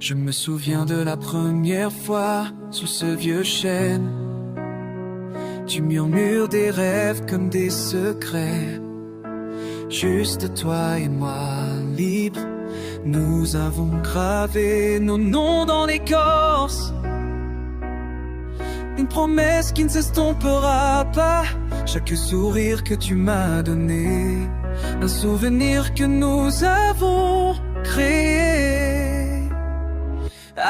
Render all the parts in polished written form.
Je me souviens de la première fois sous ce vieux chêne. Tu murmures des rêves comme des secrets. Juste toi et moi, libres. Nous avons gravé nos noms dans l'écorce. Une promesse qui ne s'estompera pas. Chaque sourire que tu m'as donné, un souvenir que nous avons créé.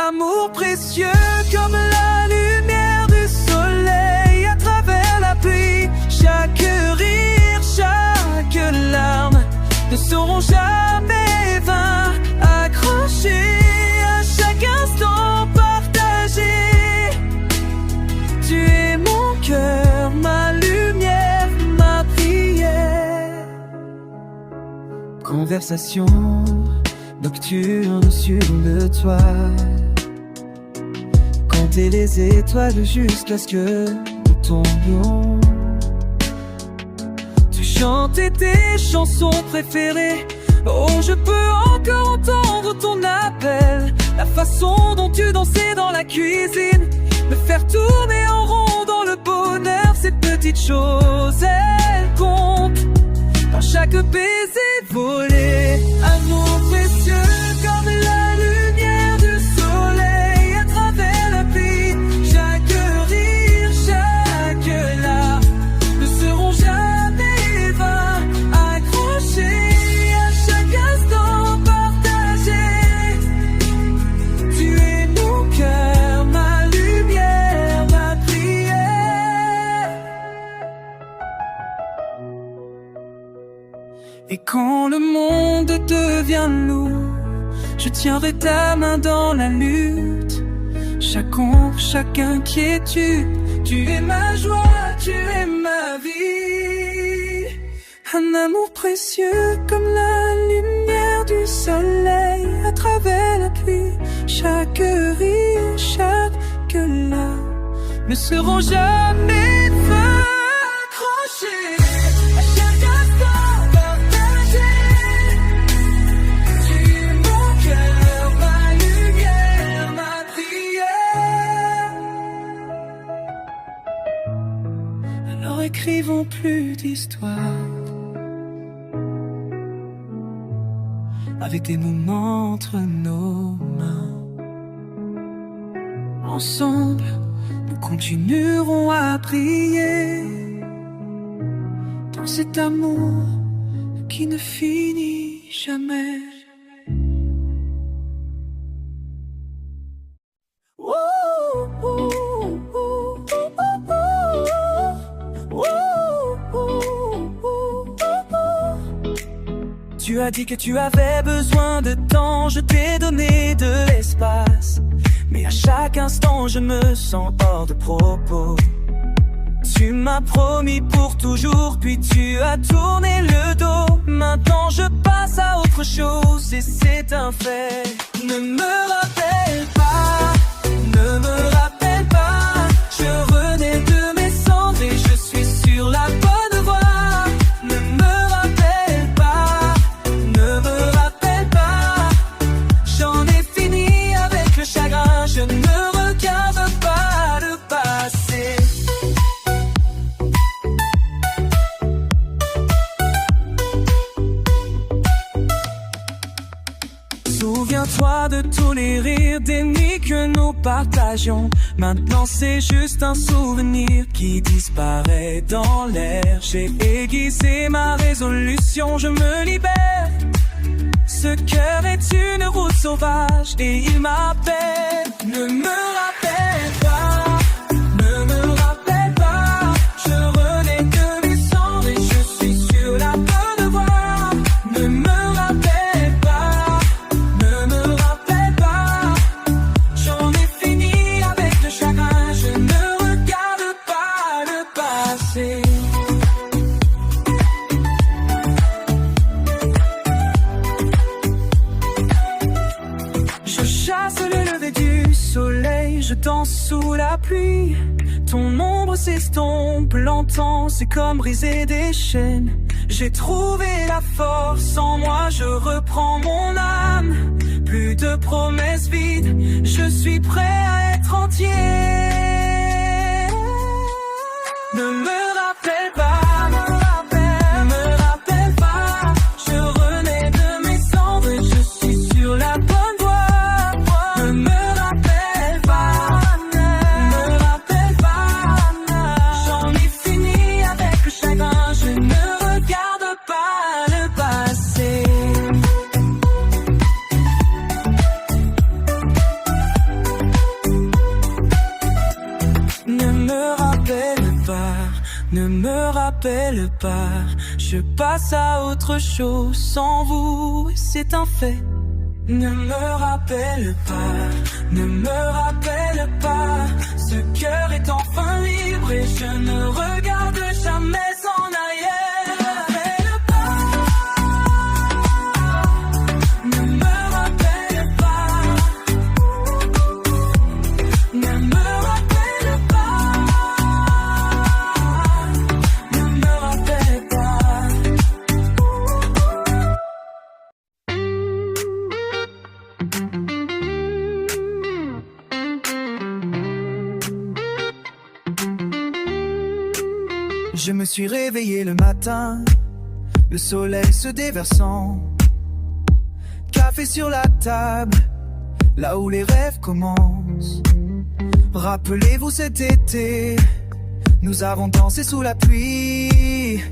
Amour précieux comme la lumière du soleil à travers la pluie. Chaque rire, chaque larme ne seront jamais vains. Accrochés à chaque instant partagé. Tu es mon cœur, ma lumière, ma prière. Conversation nocturne sur le toit. Compter les étoiles jusqu'à ce que nous tombions. Tu chantais tes chansons préférées. Oh, je peux encore entendre ton appel. La façon dont tu dansais dans la cuisine. Me faire tourner en rond dans le bonheur. Ces petites choses, elles comptent dans chaque baiser volé. Amour précieux comme la lumière du soleil à travers la pluie. Chaque rire, chaque larme ne seront jamais vains. Accrochés à chaque instant partagé. Tu es mon cœur, ma lumière, ma prière. Et quand le monde devient lourd, je tiendrai ta main dans la lutte. Chaque ombre, chaque inquiétude, tu es ma joie, tu es ma vie. Un amour précieux comme la lumière du soleil à travers la pluie. Chaque rire, chaque larme ne seront jamais vains. Accrochés à chaque instant partagé. Tu es mon cœur, ma lumière, ma prière. Alors écrivons plus d'histoires, avec des moments entre nos mains. Ensemble, nous continuerons à prier dans cet amour qui ne finit jamais. Tu as dit que tu avais besoin de temps, je t'ai donné de l'espace. Mais à chaque instant je me sens hors de propos. Tu m'as promis pour toujours, puis tu as tourné le dos. Maintenant je passe à autre chose et c'est un fait. Ne me rappelle pas, ne me rappelle pas. Je renais de mes cendres et je suis sur la bonne voie. Ne me rappelle pas, ne me rappelle pas. J'en ai fini avec le chagrin, je ne regarde pas le passé. Souviens-toi de tous les rires, des nuits que nous partagions. Maintenant c'est juste un souvenir qui disparaît dans l'air. J'ai aiguisé ma résolution, je me libère. Ce cœur est une route sauvage et il m'appelle. Ne me rappelle pas, ne me rappelle pas. Je renais de mes cendres et je suis sur la bonne voie. Ne me rappelle pas, ne me rappelle pas. J'en ai fini avec le chagrin, je ne regarde pas le passé. Je sous la pluie. Ton ombre s'estompe lentement, c'est comme briser des chaînes. J'ai trouvé la force en moi, je reprends mon âme. Plus de promesses vides, je suis prêt à être entier. Ne me rappelle pas, ne me rappelle pas. Je renais de mes cendres et je suis sur la bonne voie. Ne me rappelle pas, ne me rappelle pas. J'en ai fini avec le chagrin, je ne regarde pas le passé. Ne me rappelle pas, ne me rappelle pas. Je passe à autre chose sans vous, c'est un fait. Ne me rappelle pas, ne me rappelle pas. Ce cœur est enfin libre et je ne regarde jamais en arrière. Ne me rappelle pas, ne me rappelle pas. Ne me rappelle pas, ne me rappelle pas. Je me suis réveillé le matin, le soleil se déversant. Café sur la table, là où les rêves commencent. Rappelez-vous cet été, nous avons dansé sous la pluie.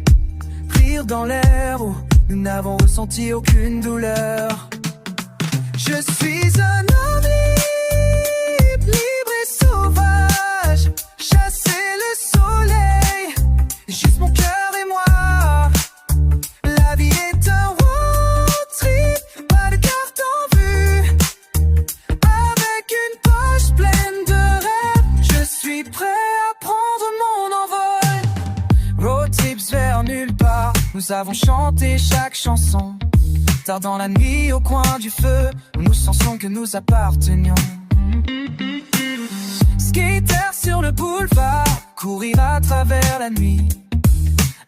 Rire dans l'air où nous n'avons ressenti aucune douleur. Je suis un homme libre et sauvage, chasser le soleil, juste mon cœur et moi. La vie est un road trip, pas de carte en vue. Avec une poche pleine de rêves, je suis prêt à prendre mon envol. Road trips vers nulle part, nous avons chanté chaque chanson. Tard dans la nuit au coin du feu, où nous sentions que nous appartenions. Skater sur le boulevard, courir à travers la nuit.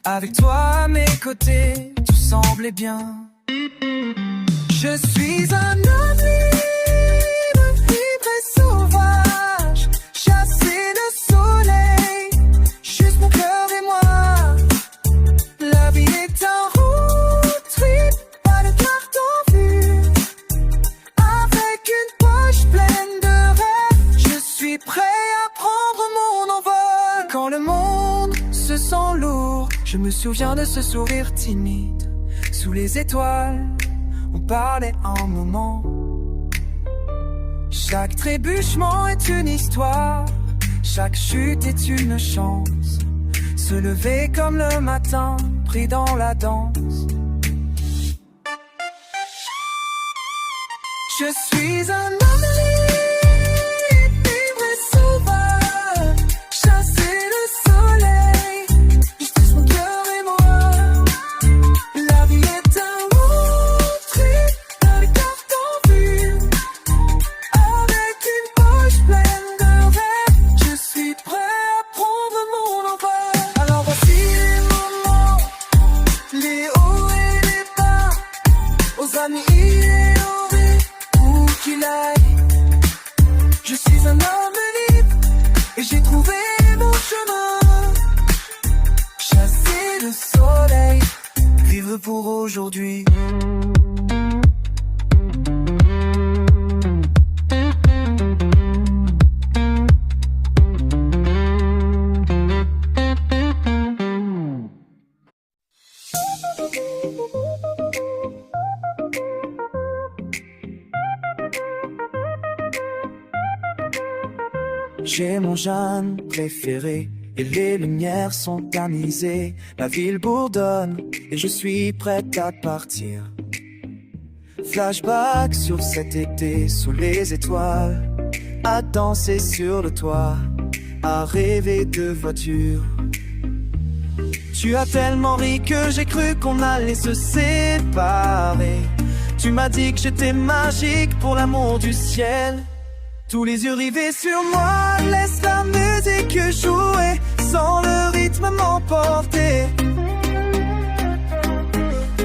Avec toi à mes côtés, tout semblait bien. Je suis un homme libre et sauvage, chasser le soleil, juste mon cœur et moi. La vie est un road trip, pas de carte en vue. Avec une poche pleine de rêves, je suis prêt à prendre mon envol. Quand le monde se sent lourd, je me souviens de ce sourire timide. Sous les étoiles, on parlait un moment. Chaque trébuchement est une histoire, chaque chute est une chance. Se lever comme le matin, pris dans la danse. Je suis un homme libre et sauvage, chasser le soleil, juste mon cœur et moi. La vie est un road trip, avec carte en vue. Avec une poche pleine de rêves, je suis prêt à prendre mon envol. Alors voici les moments, les hauts et les bas, aux amis et aux rires, où qu'il aille. Je suis un homme libre et j'ai trouvé mon chemin. Chasser le soleil, vivre pour aujourd'hui. J'ai mon Jeanne préféré et les lumières sont tamisées. La ville bourdonne et je suis prête à partir. Flashback sur cet été sous les étoiles, à danser sur le toit, à rêver de voiture. Tu as tellement ri que j'ai cru qu'on allait se séparer. Tu m'as dit que j'étais magique pour l'amour du ciel. Tous les yeux rivés sur moi, laisse la musique jouer, sans le rythme m'emporter.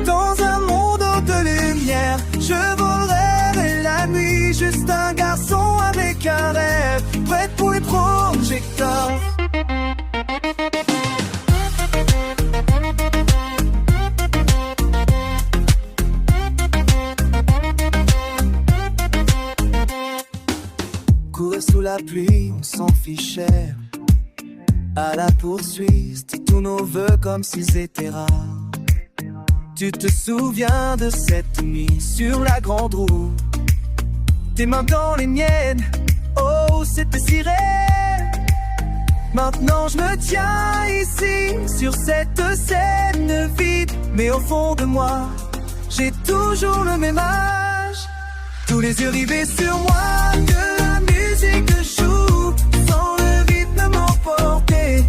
Dans un monde de lumière, je volerai la nuit, juste un garçon avec un rêve, prêt pour les projecteurs. Courir sous la pluie, on s'en fichait. À la poursuite, tous nos vœux comme s'ils étaient rares. Tu te souviens de cette nuit sur la grande roue, tes mains dans les miennes, oh c'était si réel. Maintenant je me tiens ici, sur cette scène vide, mais au fond de moi, j'ai toujours le même âge. Tous les yeux rivés sur moi, que la musique joue, sans le rythme m'emporter.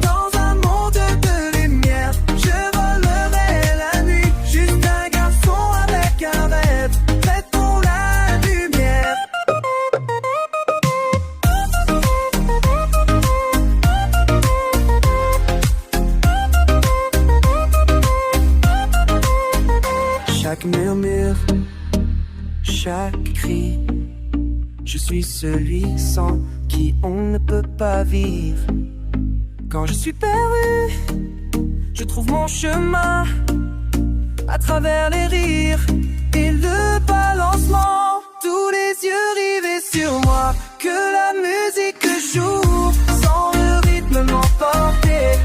Dans un monde de lumière, je volerai la nuit, juste un garçon avec un rêve, prêt pour la lumière. Chaque murmure, chaque cri, je suis celui sans qui on ne peut pas vivre. Quand je suis perdu, je trouve mon chemin à travers les rires et le balancement. Tous les yeux rivés sur moi, que la musique joue, sans le rythme m'emporter.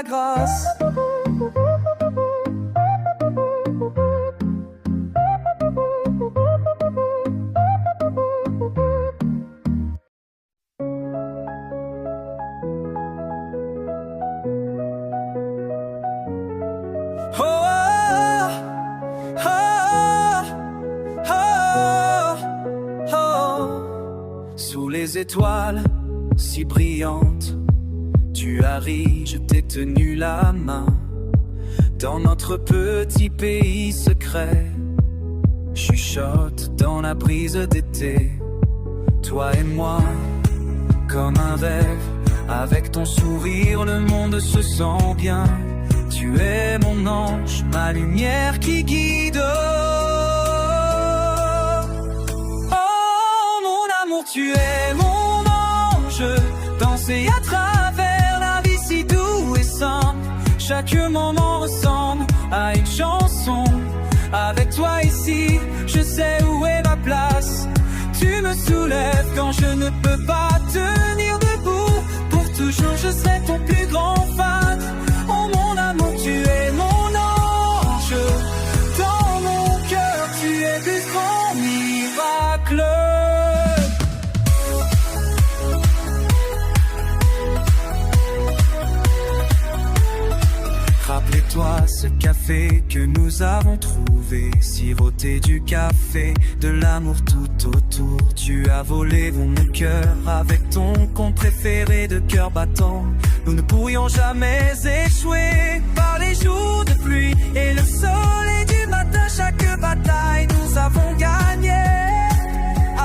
Grâce. Oh, oh, oh, oh. Sous les étoiles si brillantes, tu as ri, je t'ai tenu la main. Dans notre petit pays secret, chuchote dans la brise d'été. Toi et moi, comme un rêve, avec ton sourire le monde se sent bien. Tu es mon ange, ma lumière qui guide. Oh mon amour, tu es mon ange, danser à travers la vie si doux et simple. Chaque moment ressemble à une chanson. Avec toi ici, je sais où est ma place. Tu me soulèves quand je ne peux pas tenir debout. Pour toujours je serai ton plus grand fan. Oh mon amour, tu es mon ange. Dans mon cœur, tu es plus grand miracle. Rappelez-toi ce café que nous avons trouvé, siroté du café, de l'amour tout autour. Tu as volé mon cœur avec ton conte préféré de cœur battant. Nous ne pourrions jamais échouer par les jours de pluie et le soleil du matin. Chaque bataille nous avons gagné.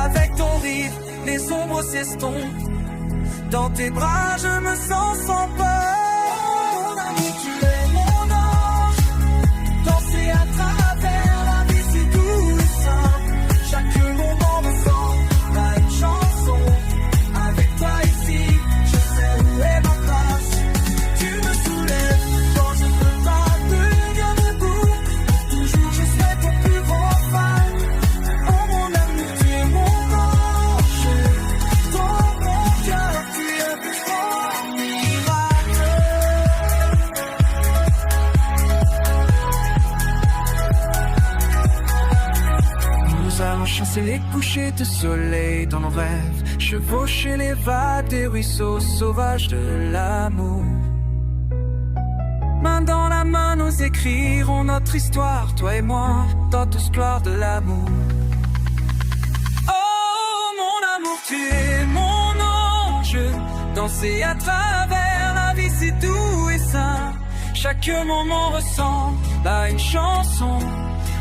Avec ton rire, les ombres s'estompent. Dans tes bras, je me sens sans peur. Mon amour, tu es mon ange. Danser à travers la vie, c'est doux et simple. Chaque moment me semble à une chanson. Avec toi ici, je sais où est ma place. Tu me soulèves quand je ne peux pas tenir debout. Toujours je serai ton plus grand fan. Oh mon amour, tu es mon ange. Dans mon cœur, tu es plus grand miracle. C'est les couchers de soleil dans nos rêves, chevaucher les vagues des ruisseaux sauvages de l'amour. Main dans la main, nous écrirons notre histoire, toi et moi, dans tout splendeur de l'amour. Oh mon amour, tu es mon ange, danser à travers la vie c'est doux et sain. Chaque moment ressemble à une chanson.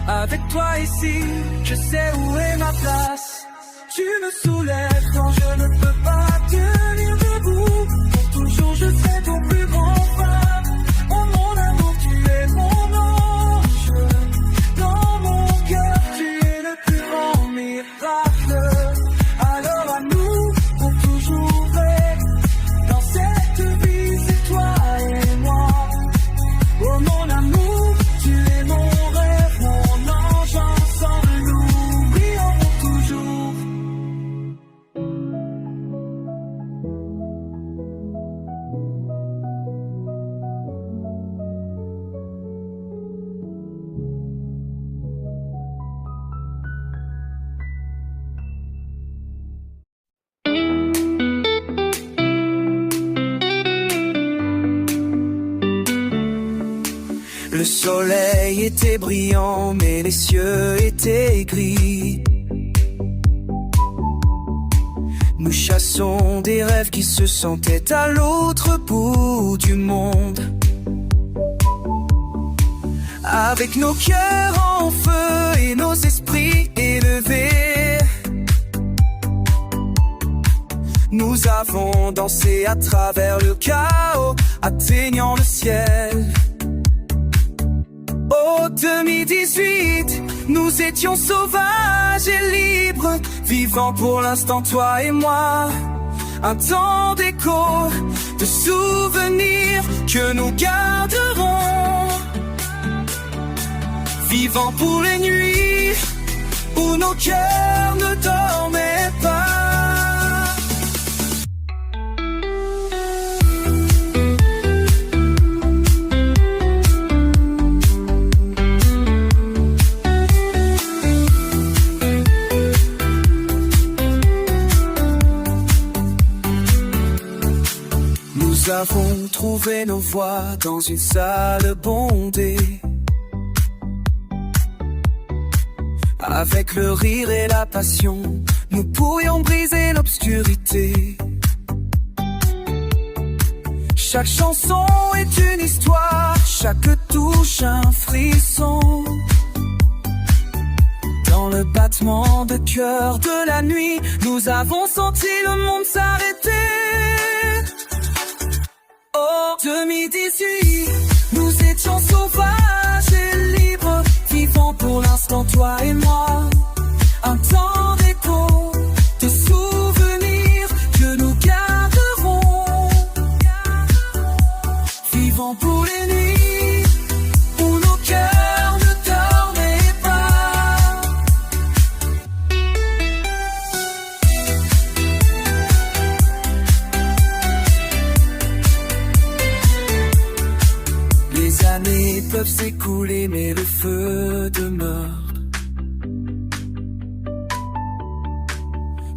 Avec toi ici, je sais où est ma place. Tu me soulèves quand je ne peux pas tenir debout. Pour toujours je serai ton plus grand fan. Oh mon amour, tu es mon ange. Dans mon cœur, tu es le plus grand miracle. Alors à nous, pour toujours être dans cette vie, c'est toi et moi. Oh mon amour, tu es mon rêve, mon ange, ensemble nous brillons toujours. Le soleil était brillant, mais les cieux étaient gris. Nous chassons des rêves qui se sentaient à l'autre bout du monde. Avec nos cœurs en feu et nos esprits élevés, nous avons dansé à travers le chaos, atteignant le ciel. Oh 2018, nous étions sauvages et libres, vivant pour l'instant toi et moi. Un temps d'écho, de souvenirs que nous garderons. Vivant pour les nuits où nos cœurs ne dormaient pas. Nous avons trouvé nos voix dans une salle bondée. Avec le rire et la passion, nous pourrions briser l'obscurité. Chaque chanson est une histoire, chaque touche un frisson. Dans le battement de cœur de la nuit, nous avons senti le monde s'arrêter. Oh 2018, nous étions sauvages et libres, vivant pour l'instant toi et moi. Un temps d'écho, de souvenirs que nous garderons. Vivant pour les nuits où nos cœurs ne dormaient pas. Les années peuvent s'écouler mais le feu demeure.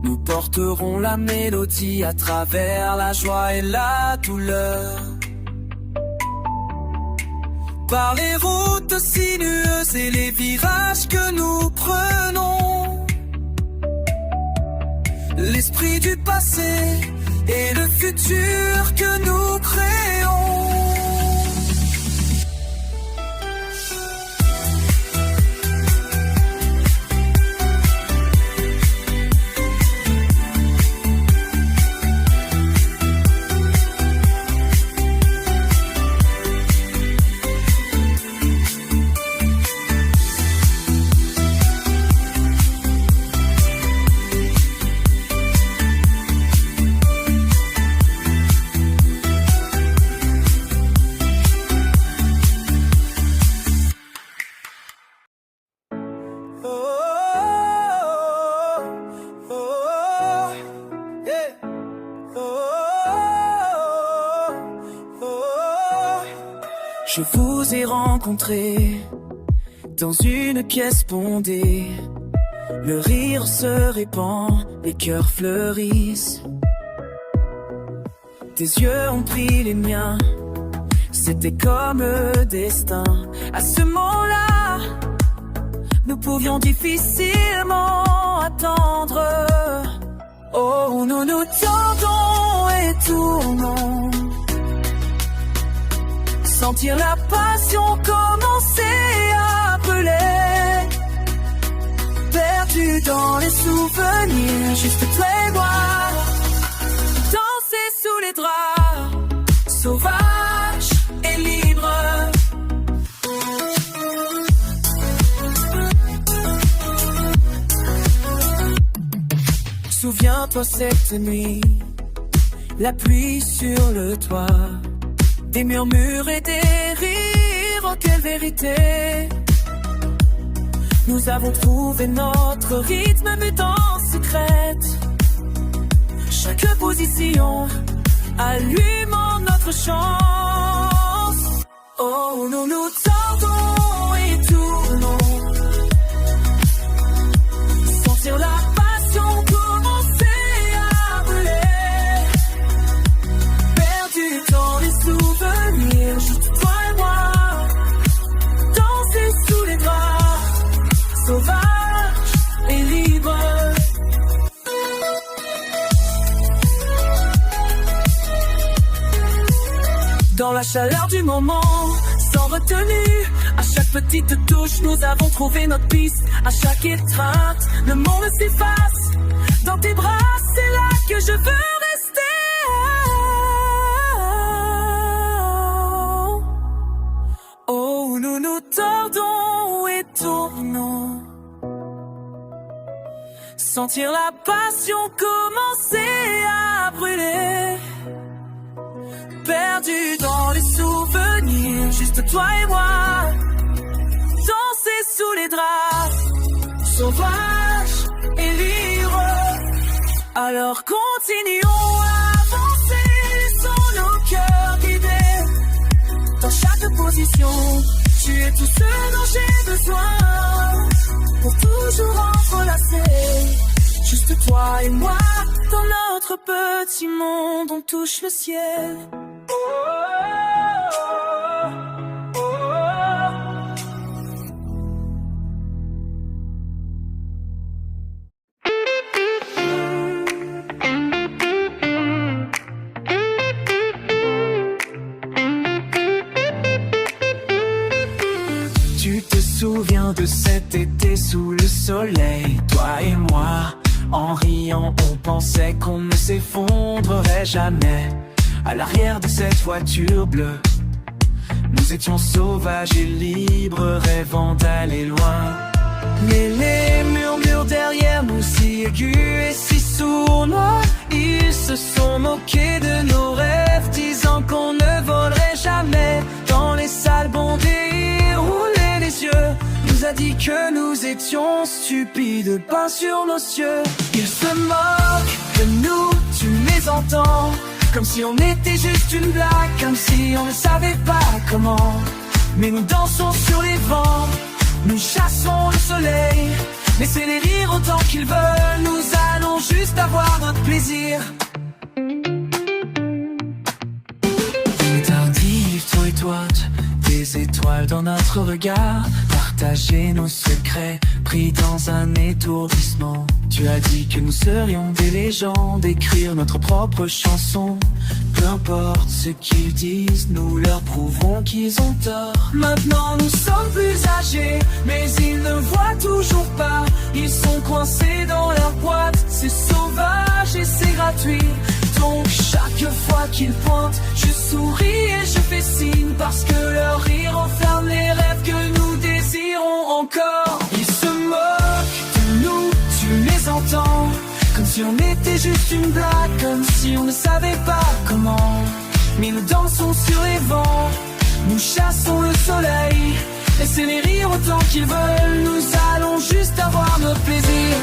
Nous porterons la mélodie à travers la joie et la douleur. Par les routes sinueuses et les virages que nous prenons. L'esprit du passé et le futur que nous créons. Je vous ai rencontré dans une pièce bondée. Le rire se répand, les cœurs fleurissent. Tes yeux ont pris les miens, c'était comme le destin. À ce moment-là, nous pouvions difficilement attendre. Oh, nous nous tendons et tournons, sentir la passion commencer à brûler. Perdu dans les souvenirs, juste toi et moi, danser sous les draps, sauvage et libre. Souviens-toi cette nuit, la pluie sur le toit, des murmures et des rires, oh quelle vérité. Nous avons trouvé notre rythme mutante secrète. Chaque position allumant notre chance. Oh, nous nous tendons et tournons, sentir la passion commencer à brûler. Perdu dans les souvenirs, juste toi et moi, danser sous les draps, sauvage et libre. Dans la chaleur du moment, sans retenue, à chaque petite touche, nous avons trouvé notre piste. À chaque étreinte, le monde s'efface. Dans tes bras, c'est là que je veux rester. Oh, nous nous tordons et tournons, sentir la passion commencer à brûler. Perdu dans les souvenirs, juste toi et moi, danser sous les draps, sauvage et libre. Alors continuons à avancer, laissons nos cœurs guider. Dans chaque position, tu es tout ce dont j'ai besoin, pour toujours entrelacer. Juste toi et moi, dans notre petit monde, on touche le ciel. Tu te souviens de cet été sous le soleil, toi et moi, en riant, on pensait qu'on ne s'effondrerait jamais. À l'arrière de cette voiture bleue, nous étions sauvages et libres, rêvant d'aller loin. Mais les murmures derrière nous, si aigus et si sournois, ils se sont moqués de nos rêves, disant qu'on ne volerait jamais. Dans les salles bondées, il roulait les yeux, nous a dit que nous étions stupides, peints sur nos cieux. Ils se moquent de nous, tu les entends, comme si on était juste une blague, comme si on ne savait pas comment. Mais nous dansons sur les vents, nous chassons le soleil. Laissez-les rire autant qu'ils veulent, nous allons juste avoir notre plaisir. On est tardifs, toi et toi, des étoiles dans notre regard, partager nos secrets, pris dans un étourdissement. Tu as dit que nous serions des légendes, écrire notre propre chanson. Peu importe ce qu'ils disent, nous leur prouverons qu'ils ont tort. Maintenant nous sommes plus âgés, mais ils ne voient toujours pas. Ils sont coincés dans leur boîte, c'est sauvage et c'est gratuit. Donc chaque fois qu'ils pointent, je souris et je fais signe, parce que leur rire enferme les rêves que nous désirons encore. Ils se moquent de nous, tu les entends, comme si on était juste une blague, comme si on ne savait pas comment. Mais nous dansons sur les vents, nous chassons le soleil. Laissez-les rire autant qu'ils veulent, nous allons juste avoir notre plaisir.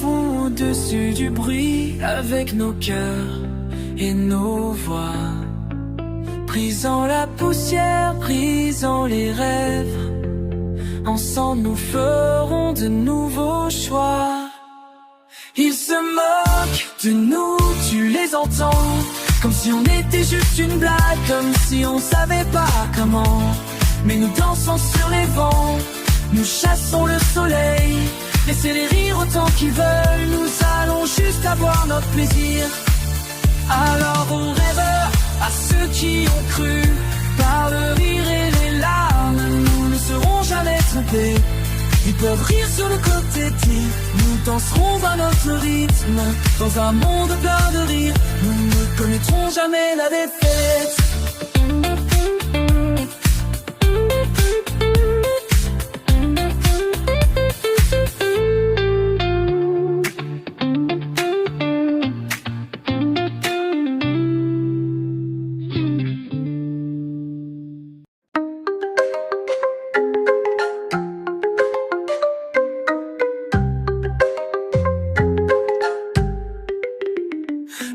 Au-dessus du bruit avec nos cœurs et nos voix. Brisant la poussière, brisant les rêves. Ensemble nous ferons de nouveaux choix. Ils se moquent de nous, tu les entends, comme si on était juste une blague, comme si on savait pas comment. Mais nous dansons sur les vents, nous chassons le soleil. Laissez-les rire autant qu'ils veulent, nous allons juste avoir notre plaisir. Alors on rêve à ceux qui ont cru, par le rire et les larmes, nous ne serons jamais trompés. Ils peuvent rire sur le côté dit, nous danserons à notre rythme, dans un monde plein de rire, nous ne connaîtrons jamais la défaite.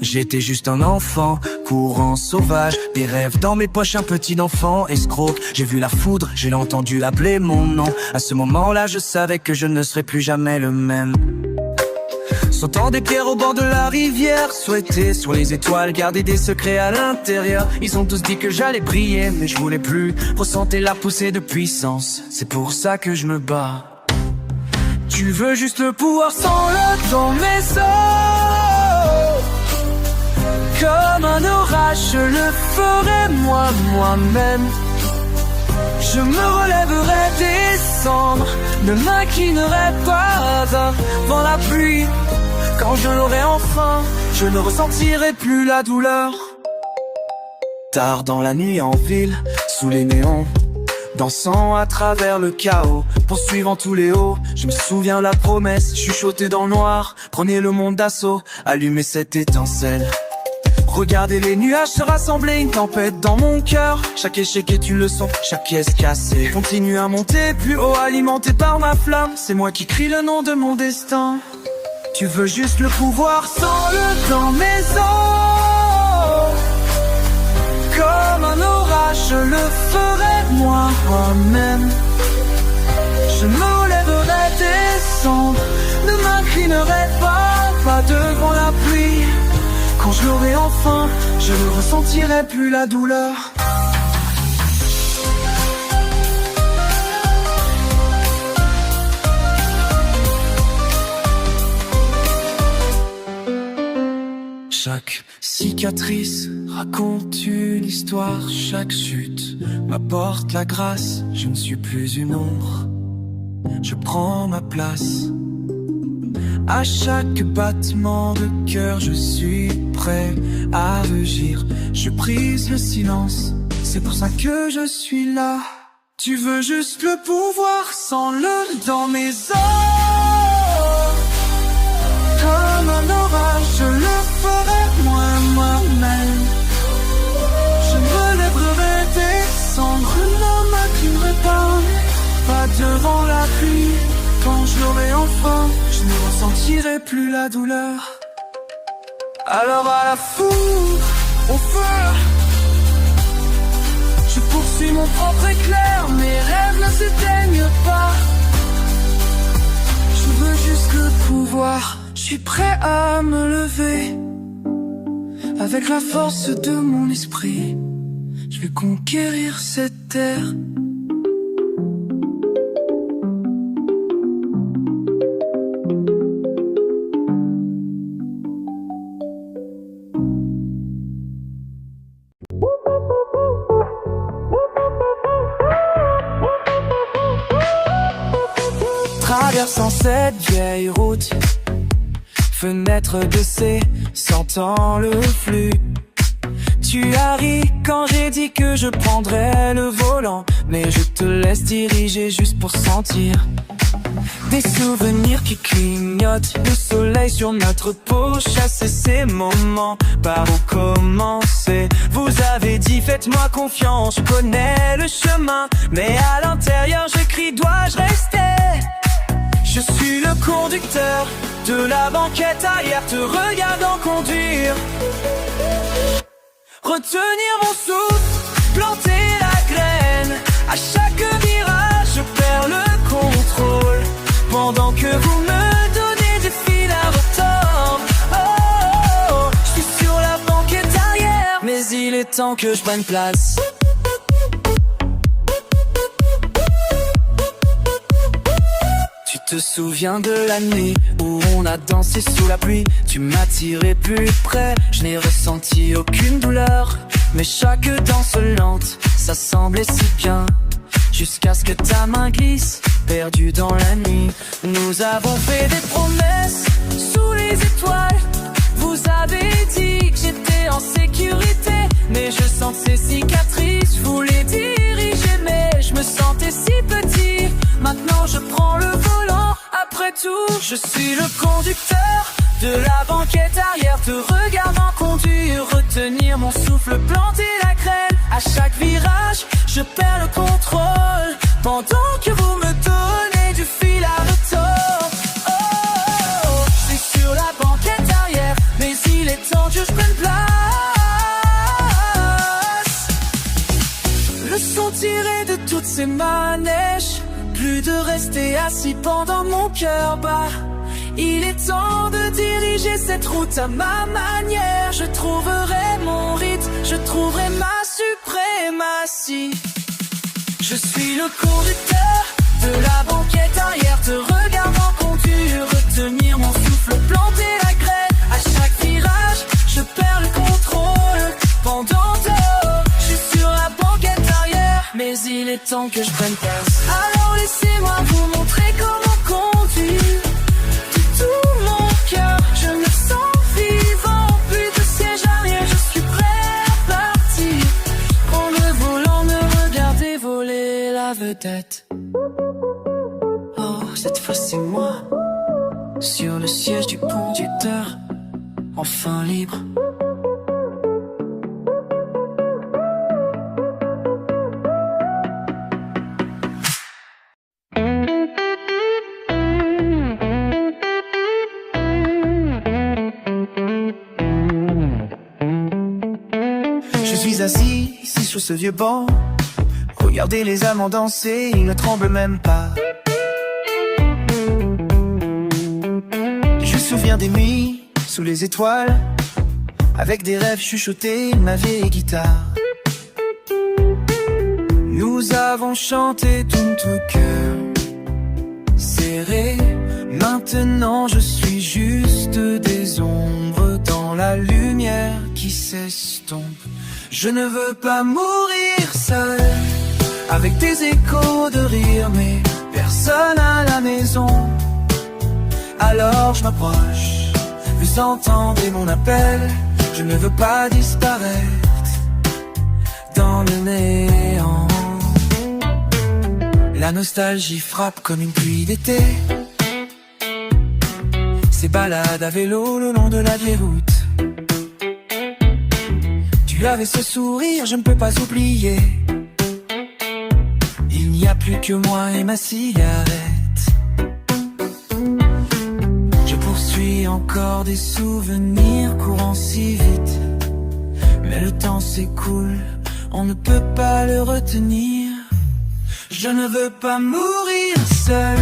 J'étais juste un enfant, courant sauvage, des rêves dans mes poches, un petit enfant escroc. J'ai vu la foudre, j'ai entendu l'appeler mon nom. À ce moment-là, je savais que je ne serais plus jamais le même. Sautant des pierres au bord de la rivière, souhaiter sur les étoiles, garder des secrets à l'intérieur. Ils ont tous dit que j'allais briller, mais je voulais plus ressentir la poussée de puissance. C'est pour ça que je me bats. Tu veux juste le pouvoir sans le temps, mais comme un orage, je le ferai moi-même. Je me relèverai des cendres, ne m'inclinerai pas devant la pluie. Quand je l'aurai enfin, je ne ressentirai plus la douleur. Tard dans la nuit en ville, sous les néons, dansant à travers le chaos, poursuivant tous les hauts. Je me souviens la promesse, chuchotée dans le noir. Prenez le monde d'assaut, allumez cette étincelle. Regardez les nuages se rassembler, une tempête dans mon cœur. Chaque échec est une leçon, chaque pièce cassée continue à monter plus haut, alimenté par ma flamme. C'est moi qui crie le nom de mon destin. Tu veux juste le pouvoir sans le temps, mais comme un orage, je le ferai moi-même. Je me relèverai des cendres, ne m'inclinerai pas devant la pluie. Quand je l'aurai enfin, je ne ressentirai plus la douleur. Chaque cicatrice raconte une histoire, chaque chute m'apporte la grâce. Je ne suis plus une ombre, je prends ma place. À chaque battement de cœur, je suis prêt à rugir. Je brise le silence, c'est pour ça que je suis là. Tu veux juste le pouvoir sans le dans mes os. Comme un orage, je le ferai moi-même. Je me lèverai des cendres, ne m'inclinerai pas devant la pluie. Quand je l'aurai enfin, je ne ressentirai plus la douleur. Alors à la foudre, au feu, je poursuis mon propre éclair, mes rêves ne s'éteignent pas. Je veux juste le pouvoir, je suis prêt à me lever. Avec la force de mon esprit, je vais conquérir cette terre. Traversant cette vieille route, fenêtre baissée, sentant le flux. Tu as ri quand j'ai dit que je prendrais le volant, mais je te laisse diriger juste pour sentir des souvenirs qui clignotent, le soleil sur notre peau, chasser ces moments. Par où commencer? Vous avez dit faites-moi confiance, je connais le chemin, mais à l'intérieur je crie dois-je rester? Je suis le conducteur de la banquette arrière, te regardant conduire. retenir mon souffle, planter la graine. À chaque virage, je perds le contrôle, pendant que vous me donnez des fils à retordre. Oh, oh, oh, je suis sur la banquette arrière, mais il est temps que je prenne place. Tu te souviens de la nuit où on a dansé sous la pluie? Tu m'as tiré plus près, je n'ai ressenti aucune douleur, mais chaque danse lente, ça semblait si bien, jusqu'à ce que ta main glisse, perdue dans la nuit. Nous avons fait des promesses sous les étoiles. Vous avez dit que j'étais en sécurité, mais je sens ces cicatrices. Je voulais diriger, mais je me sentais si petit. Maintenant je prends le volant. Après tout, je suis le conducteur de la banquette arrière, te regardant conduire, retenir mon souffle, planter la graine. À chaque virage, je perds le contrôle, pendant que vous me donnez du fil à retordre. Oh, oh, oh, je suis sur la banquette arrière, mais il est temps que je prenne place. Le son tiré de toutes ces manèges, plus de rester assis pendant mon cœur bat. Il est temps de diriger cette route à ma manière. Je trouverai mon rythme, je trouverai ma suprématie. Je suis le conducteur de la banquette arrière, te regardant conduire, retenir mon souffle, planter la graine. À chaque virage, je perds le contrôle, pendant que je suis sur la banquette arrière, mais il est temps que je prenne place. Alors laissez-moi vous montrer comment conduire. De tout mon cœur, je me sens vivant. Plus de siège arrière, je suis prêt à partir. Prendre le volant, me regarder voler la vedette. Oh, cette fois c'est moi, sur le siège du conducteur, enfin libre. Je suis assis ici sur ce vieux banc, regardez les amants danser, ils ne tremblent même pas. Je me souviens des nuits sous les étoiles, avec des rêves chuchotés, ma vieille guitare. Nous avons chanté tout notre cœur serré. Maintenant je suis juste des ombres dans la lumière qui s'estompe. Je ne veux pas mourir seul, avec des échos de rire, mais personne à la maison. Alors je m'approche, vous entendez mon appel. Je ne veux pas disparaître dans le néant. La nostalgie frappe comme une pluie d'été. Ces balades à vélo le long de la vieille route. Tu avais ce sourire, je ne peux pas oublier. Il n'y a plus que moi et ma cigarette. Je poursuis encore des souvenirs courant si vite, mais le temps s'écoule, on ne peut pas le retenir. Je ne veux pas mourir seul,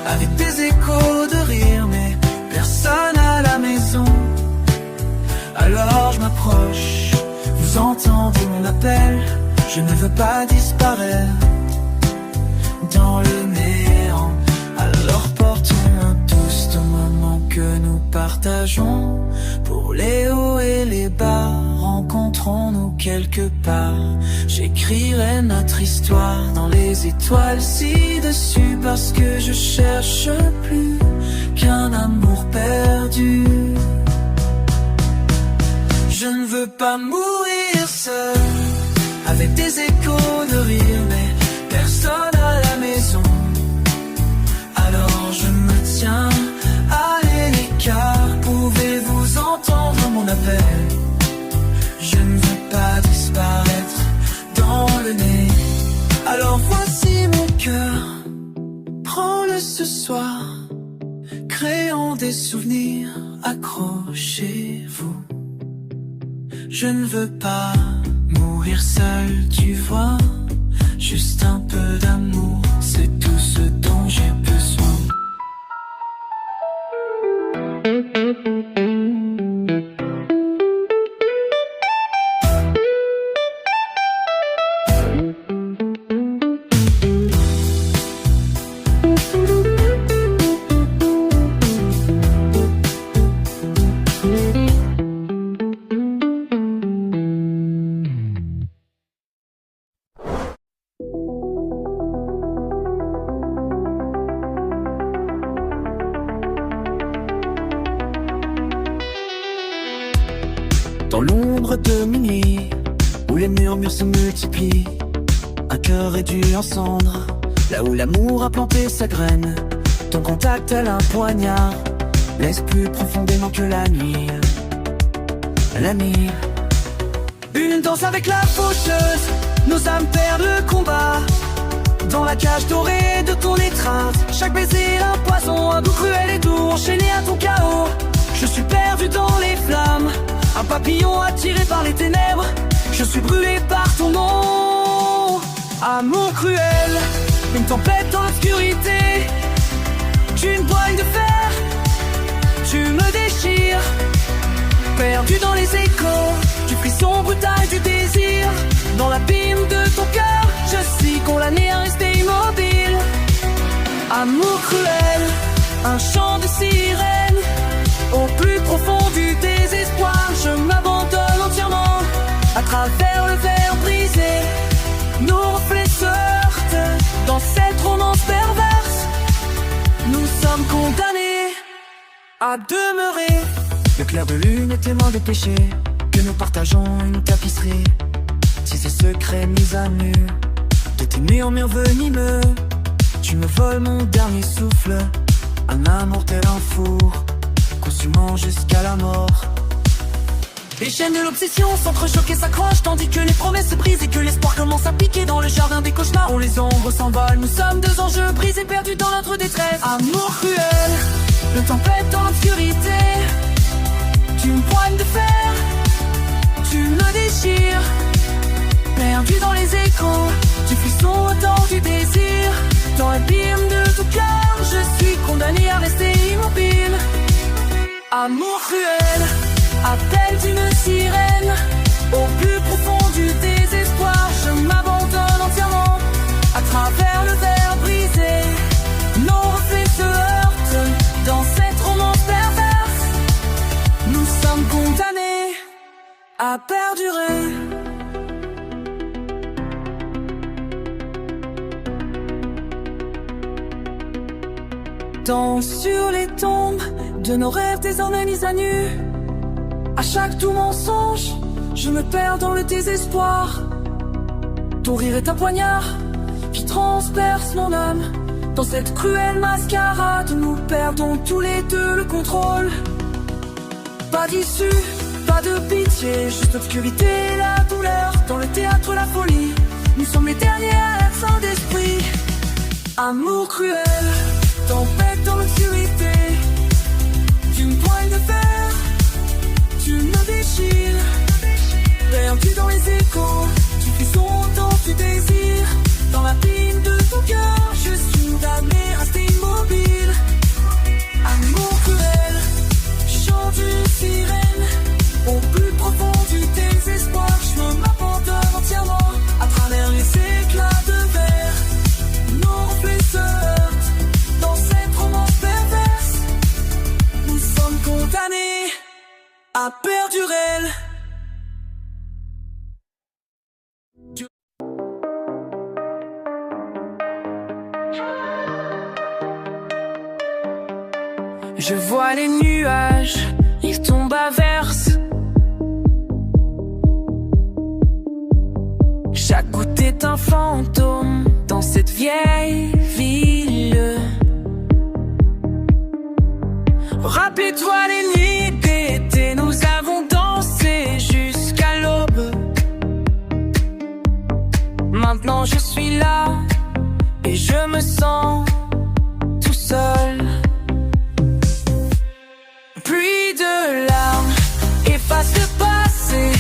avec des échos de rire, mais personne à la maison. Alors je m'approche, vous entendez mon appel. Je ne veux pas disparaître dans le néant. Alors portons un toast au moment que nous partageons. Pour les hauts et les bas, rencontrons-nous quelque part. J'écrirai notre histoire dans les étoiles ci-dessus, parce que je cherche plus qu'un amour perdu. Je ne veux pas mourir seul, avec des échos de rire, mais personne à la maison. Alors je me tiens à l'écart. Pouvez-vous entendre mon appel? Je ne veux pas disparaître dans le nez. Alors voici mon cœur, prends-le ce soir. Créons des souvenirs, accrochez-vous. Je ne veux pas mourir seul, tu vois. Juste un peu d'amour, c'est tout ce dont j'ai besoin. Dans l'ombre de minuit, où les murmures se multiplient, un cœur réduit en cendres, là où l'amour a planté sa graine. Ton contact tel un poignard laisse plus profondément que la nuit. L'ami, Une danse avec la faucheuse, nos âmes perdent le combat. Dans la cage dorée de ton étreinte, chaque baiser un poison, un goût cruel et doux, enchaîné à ton chaos. Je suis perdu dans les flammes, un papillon attiré par les ténèbres. Je suis brûlé par ton nom. Amour cruel, une tempête dans l'obscurité. Tu me poigne de fer, tu me déchires. Perdu dans les échos du frisson brutal du désir. Dans l'abîme de ton cœur, je suis condamné à rester immobile. Amour cruel, un chant de sirène. Au plus profond du désespoir, je m'abandonne entièrement. À travers le verre brisé, nos reflets se heurtent. Dans cette romance perverse, nous sommes condamnés à demeurer. le clair de lune est témoin des péchés, que nous partageons une tapisserie. Si ces secrets mis à nu de tes murmures venimeux, tu me voles mon dernier souffle, un amour tel un four, consumant jusqu'à la mort. Les chaînes de l'obsession s'entrechoquent et s'accrochent, tandis que les promesses se brisent et que l'espoir commence à piquer. Dans le jardin des cauchemars où les ombres s'envolent, nous sommes deux anges brisés, perdus dans notre détresse. Amour cruel, le tempête dans l'obscurité. Tu me poignes de fer, tu me déchires. Perdu dans les échos du frisson autant du désir. Dans l'abîme de ton cœur, je suis condamné à rester immobile. Amour cruel, appel d'une sirène. Au plus profond du désespoir, je m'abandonne entièrement. À travers le verre brisé, nos reflets se heurtent. Dans cette romance perverse, nous sommes condamnés à perdurer. Danse sur les tombes de nos rêves désormais mis à nu. À chaque doux mensonge, je me perds dans le désespoir. Ton rire est un poignard qui transperce mon âme. Dans cette cruelle mascarade, nous perdons tous les deux le contrôle. Pas d'issue, pas de pitié, juste l'obscurité et la douleur. Dans le théâtre, la folie, nous sommes les derniers à être sans d'esprit. Amour cruel, tempête dans l'obscurité. Tu me poignes de fer, tu me déchires. Perdu dans les échos du frisson autant du désir. Dans l'abîme de ton cœur, je suis condamné à rester immobile. Amour cruel, chant d'une sirène. Au plus profond du désespoir, je m'abandonne entièrement. À travers les éclats de verre, nos reflets se heurtent. Dans cette romance perverse, nous sommes condamnés à perdurer. Je vois les nuages, ils tombent à verse. Chaque goutte est un fantôme dans cette vieille ville. Rappelez-toi les nuits d'été, nous avons dansé jusqu'à l'aube. Maintenant je suis là et je me sens tout seul. Pluie de larmes efface le passé,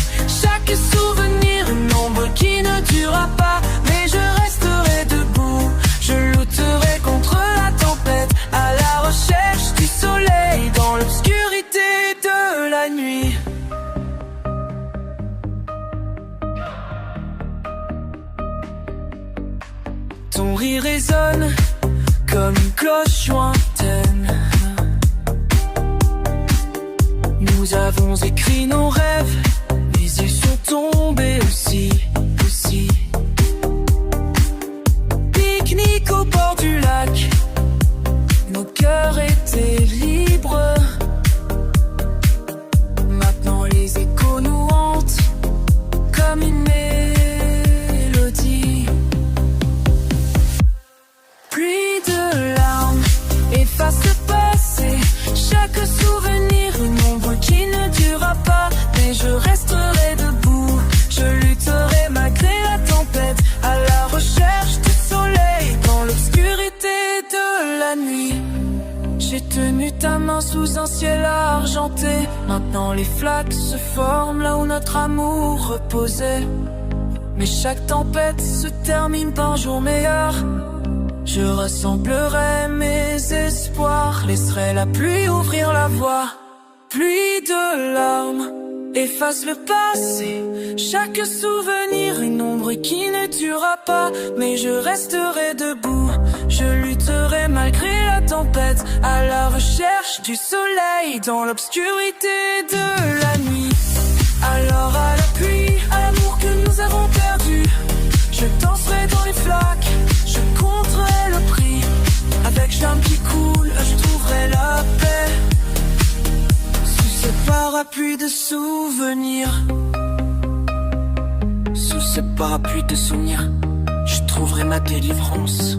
chaque souvenir, une ombre qui ne durera pas. Mais je resterai debout, je lutterai contre la tempête, à la recherche du soleil dans l'obscurité de la nuit. Ton rire résonne comme une cloche lointaine. Nous avons écrit nos rêves, mais ils sont tombés aussi. Pique-nique au bord du lac, nos cœurs étaient libres. Maintenant les échos nous hantent comme une mélodie. Pluie de larmes efface le passé, chaque souvenir une ombre qui ne durera pas. Mais je resterai debout, je lutterai malgré la tempête, à la recherche du soleil dans l'obscurité de la nuit. J'ai tenu ta main sous un ciel argenté, maintenant les flaques se forment là où notre amour reposait. Mais chaque tempête se termine par un jour meilleur. Je rassemblerai mes espoirs, laisserai la pluie ouvrir la voie. Pluie de larmes efface le passé, chaque souvenir une ombre qui ne durera pas. Mais je resterai debout, je lutterai malgré la tempête, à la recherche du soleil dans l'obscurité de la nuit. Alors à la pluie, à l'amour que nous avons perdu, je danserai dans les flaques, je compterai le prix. Avec l'âme qui coule, je trouverai la paix. Sous ce parapluie de souvenirs, sous ce parapluie de souvenirs, je trouverai ma délivrance.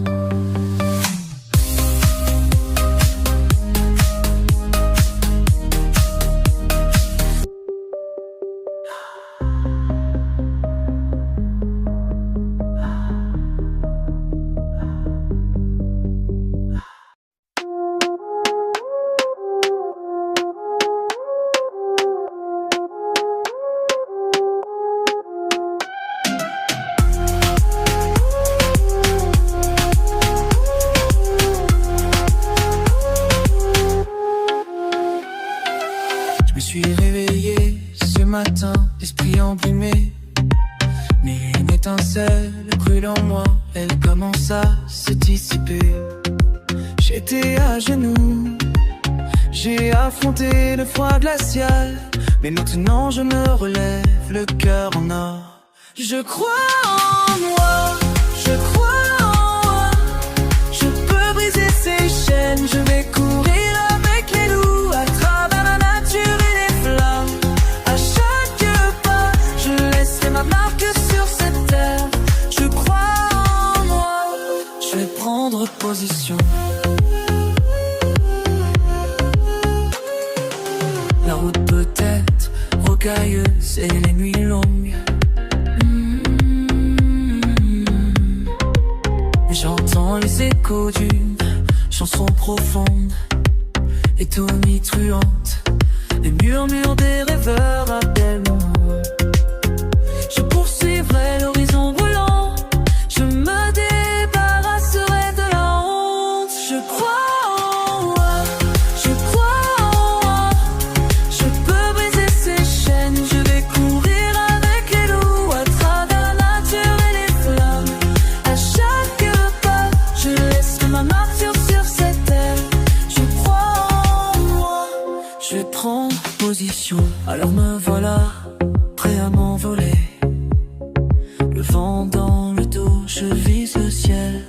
Je me suis réveillé ce matin, l'esprit embrumé, mais une étincelle brûle en moi, elle commence à se dissiper. J'étais à genoux, j'ai affronté le froid glacial, mais maintenant je me relève, le cœur en or. Je crois en moi, je crois en moi, je peux briser ces chaînes, je vais courir avec les loups à travers la nature et les flammes. À chaque pas, je laisserai ma marque sur cette terre. Je crois en moi, je vais prendre position. La route peut être rocailleuse et les nuits longues. J'entends les échos d'une chanson profonde et tonitruante. Les murmures des rêveurs appellent mon nom. Je poursuivrai l'horizon brûlant, je me débarrasserai de la honte. Je crois en moi, je crois en moi, je peux briser ces chaînes, je vais courir avec les loups à travers la nature et les flammes. À chaque pas, je laisserai ma marque sur cette terre. Je crois en moi, je vais prendre position. Alors me voilà, prêt à m'envoler. Le vent dans le dos, je vise le ciel.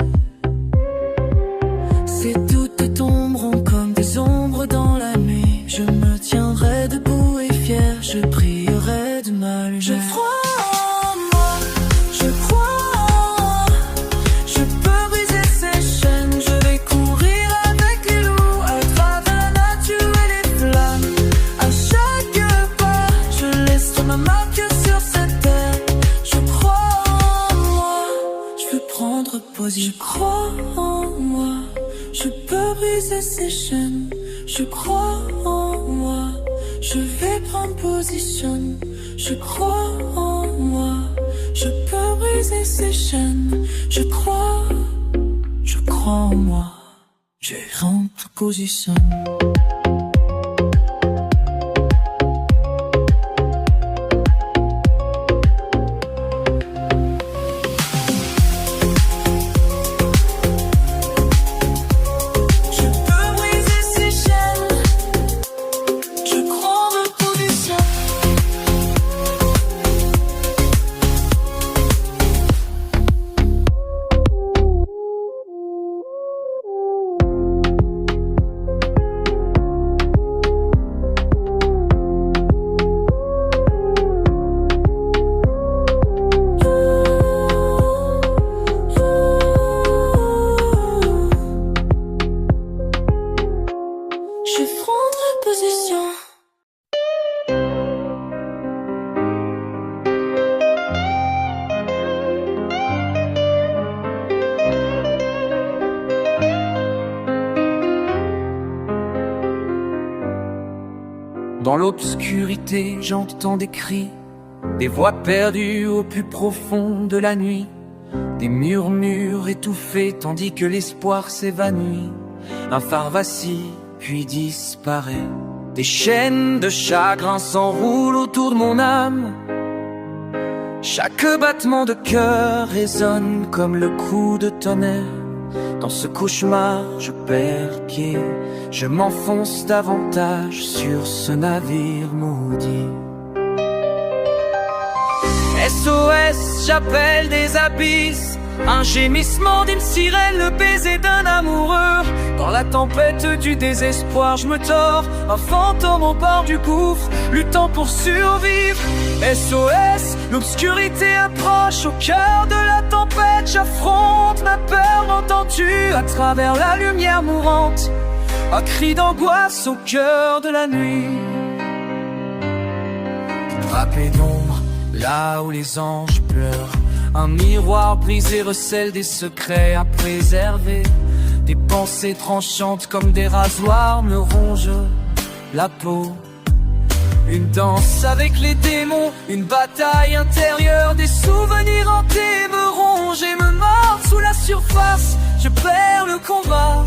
Ces doutes tomberont comme des ombres dans la nuit. Je me tiendrai debout et fier, je brillerai de ma lumière. Je crois en moi, je crois en moi, je peux briser ces chaînes, je vais courir avec les loups à travers la nature et les flammes. À chaque pas, je laisserai ma marque sur cette terre. Je crois en moi, je veux prendre position. Je crois en moi, je peux briser ces chaînes. Je crois en moi, je vais prendre position. Je crois en moi, je peux briser ces chaînes. Je crois en moi. Je rentre position. Dans l'obscurité, j'entends des cris, des voix perdues au plus profond de la nuit, des murmures étouffés tandis que l'espoir s'évanouit. Un phare vacille, puis disparaît. Des chaînes de chagrin s'enroulent autour de mon âme. Chaque battement de cœur résonne comme le coup de tonnerre. Dans ce cauchemar, je perds pied. Je m'enfonce davantage sur ce navire maudit. SOS, j'appelle des abysses. Un gémissement d'une sirène, le baiser d'un amoureux. Dans la tempête du désespoir, je me tords. Un fantôme au bord du gouffre, luttant pour survivre. SOS, l'obscurité approche. Au cœur de la tempête, j'affronte ma peur. M'entends-tu à travers la lumière mourante? Un cri d'angoisse au cœur de la nuit. Drapé d'ombre, là où les anges pleurent. Un miroir brisé recèle des secrets à préserver. Des pensées tranchantes comme des rasoirs me rongent la peau. Une danse avec les démons, une bataille intérieure. Des souvenirs hantés me rongent et me mordent sous la surface. Je perds le combat.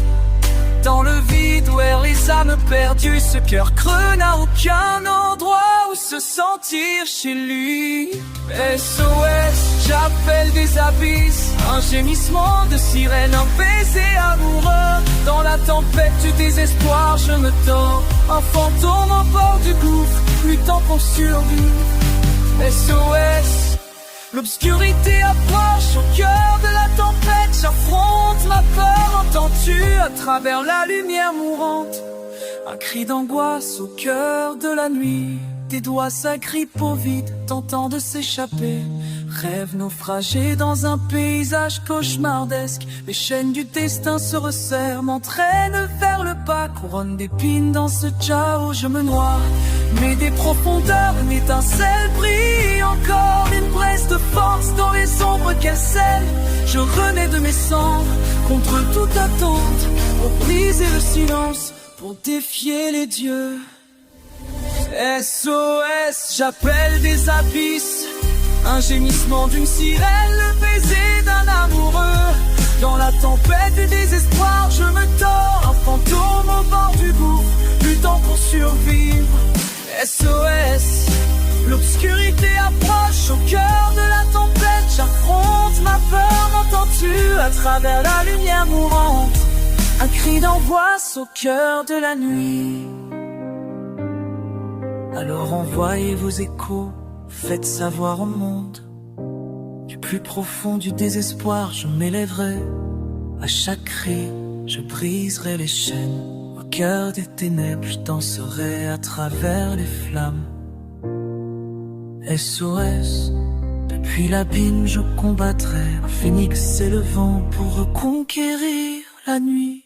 Dans le vide où errent les âmes perdues, ce cœur creux n'a aucun endroit où se sentir chez lui. SOS, j'appelle des abysses. Un gémissement de sirène, un baiser amoureux. Dans la tempête du désespoir, je me tords. Un fantôme au bord du gouffre, luttant pour survivre. SOS, l'obscurité approche. Au cœur de la tempête, j'affronte ma peur. Entends-tu à travers la lumière mourante? Un cri d'angoisse au cœur de la nuit. Tes doigts s'agrippent au vide, tentant de s'échapper. Rêve naufragé dans un paysage cauchemardesque. Les chaînes du destin se resserrent, m'entraînent vers le pas. Couronne d'épines dans ce chaos, je me noie. Mais des profondeurs, une étincelle brille encore. Une brèche de force dans les ombres qu'elle scelle. Je renais de mes cendres, contre toute attente. Pour briser le silence, pour défier les dieux. SOS, j'appelle des abysses. Un gémissement d'une sirène, le baiser d'un amoureux. Dans la tempête du désespoir, je me tords. Un fantôme au bord du gouffre, luttant pour survivre. SOS, l'obscurité approche. Au cœur de la tempête, j'affronte ma peur. M'entends-tu à travers la lumière mourante? Un cri d'angoisse au cœur de la nuit. Alors envoyez vos échos, faites savoir au monde. Du plus profond du désespoir, je m'élèverai. À chaque cri, je briserai les chaînes. Au cœur des ténèbres, je danserai à travers les flammes. SOS, depuis l'abîme, je combattrai. Un phénix s'élevant pour reconquérir la nuit.